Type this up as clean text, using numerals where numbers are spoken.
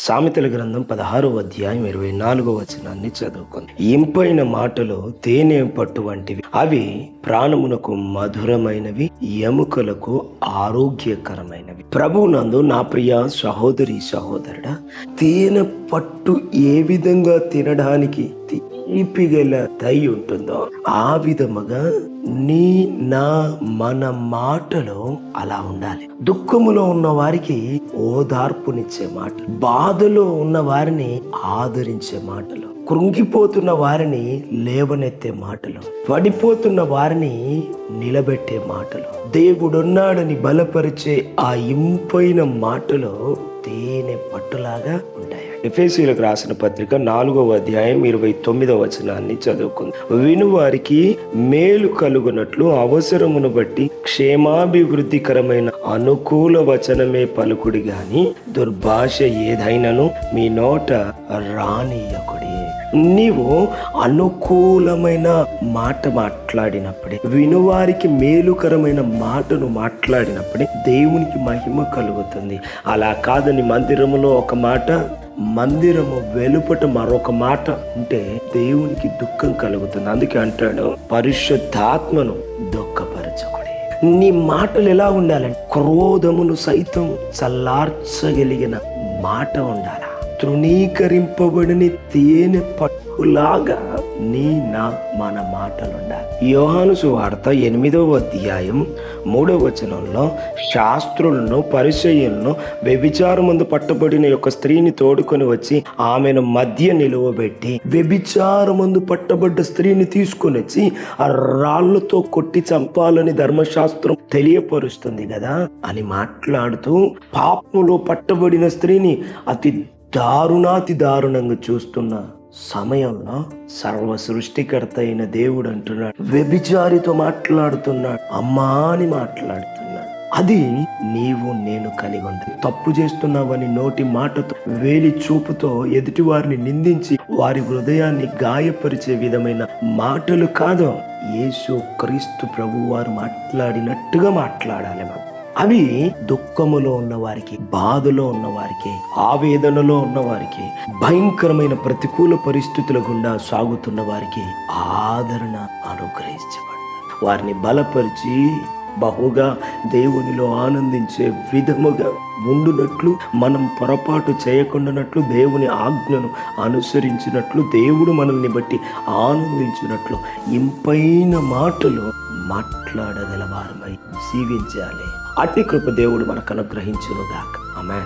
సామెతల గ్రంథం 16వ అధ్యాయం 24వ వచనాన్ని చదువుకుంది. ఇంపైన మాటలు తేనె పట్టు వంటివి, అవి ప్రాణమునకు మధురమైనవి, ఎముకలకు ఆరోగ్యకరమైనవి. ప్రభువునందు నా ప్రియ సహోదరి సహోదరుడా, తేనె పట్టు ఏ విధంగా తినడానికి తీపిగల దై ఉంటుందో ఆ విధముగా మన మాటలో అలా ఉండాలి. దుఃఖములో ఉన్న వారికి ఓదార్పునిచ్చే మాటలు, బాధలో ఉన్న వారిని ఆదరించే మాటలు, కృంగిపోతున్న వారిని లేవనెత్తే మాటలు, పడిపోతున్న వారిని నిలబెట్టే మాటలు, దేవుడున్నాడని బలపరిచే ఆ ఇంపైన మాటలు తేనె పట్టులాగా ఉంటాయి. ఎఫెసీయులకు రాసిన పత్రిక 4వ అధ్యాయం 29వ వచనాన్ని చదువుకుంది. వినువారికి మేలు కలుగునట్లు అవసరమును బట్టి క్షేమాభివృద్ధికరమైన అనుకూల వచనమే పలుకుడి గాని దుర్భాష ఏదైనను మీ నోట రానియకుడి. నీవు అనుకూలమైన మాట మాట్లాడినప్పుడే, వినువారికి మేలుకరమైన మాటను మాట్లాడినప్పుడే దేవునికి మహిమ కలుగుతుంది. అలా కాదని మందిరములో ఒక మాట, మందిరము వెలుపట మరొక మాట ఉంటే దేవునికి దుఃఖం కలుగుతుంది. అందుకే అంటాడు, పరిశుద్ధాత్మను దుఃఖపరచకుడి. నీ మాటలు ఎలా ఉండాలంటే క్రోధమును సైతం చల్లార్చగలిగిన మాట ఉండాలి. తృణీకరింపబడిన తేనె పట్టులాగా మన మాటలు ఉండాలి. యోహాను సువార్త 8వ అధ్యాయం 3వ వచనంలో శాస్త్రులను పరిసయ్యులను వ్యభిచారమందు పట్టబడిన యొక్క స్త్రీని తోడుకొని వచ్చి ఆమెను మధ్య నిలువబెట్టి, వ్యభిచారమందు పట్టబడ్డ స్త్రీని తీసుకొని వచ్చి ఆ రాళ్లతో కొట్టి చంపాలని ధర్మశాస్త్రం తెలియపరుస్తుంది కదా అని మాట్లాడుతూ, పాపములో పట్టబడిన స్త్రీని అతి దారుణంగా చూస్తున్న సమయంలో సర్వ సృష్టికర్త అయిన దేవుడు అంటున్నాడు, వ్యభిచారితో మాట్లాడుతున్నాడు, అమ్మా అని మాట్లాడుతున్నాడు. అది నీవు నేను కలిగి ఉంటుంది. తప్పు చేస్తున్నావని నోటి మాటతో, వేలి చూపుతో ఎదుటి వారిని నిందించి వారి హృదయాన్ని గాయపరిచే విధమైన మాటలు కాదు, యేసు క్రీస్తు ప్రభు వారు మాట్లాడినట్టుగా మాట్లాడాలి. అవి దుఃఖములో ఉన్న వారికి, బాధలో ఉన్న వారికి, ఆవేదనలో ఉన్న వారికి, భయంకరమైన ప్రతికూల పరిస్థితుల గుండా సాగుతున్న వారికి ఆదరణ అనుగ్రహించబడి వారిని బలపరిచి బహుగా దేవునిలో ఆనందించే విధముగా ఉండునట్లు, మనం పొరపాటు చేయకుండానట్లు, దేవుని ఆజ్ఞను అనుసరించినట్లు, దేవుడు మనల్ని బట్టి ఆనందించినట్లు ఇంపైన మాటలు మాట్లాడగల వారమై జీవించాలి. అట్టి కృప దేవుడు మనకు అనుగ్రహించునుగాక. ఆమేన్.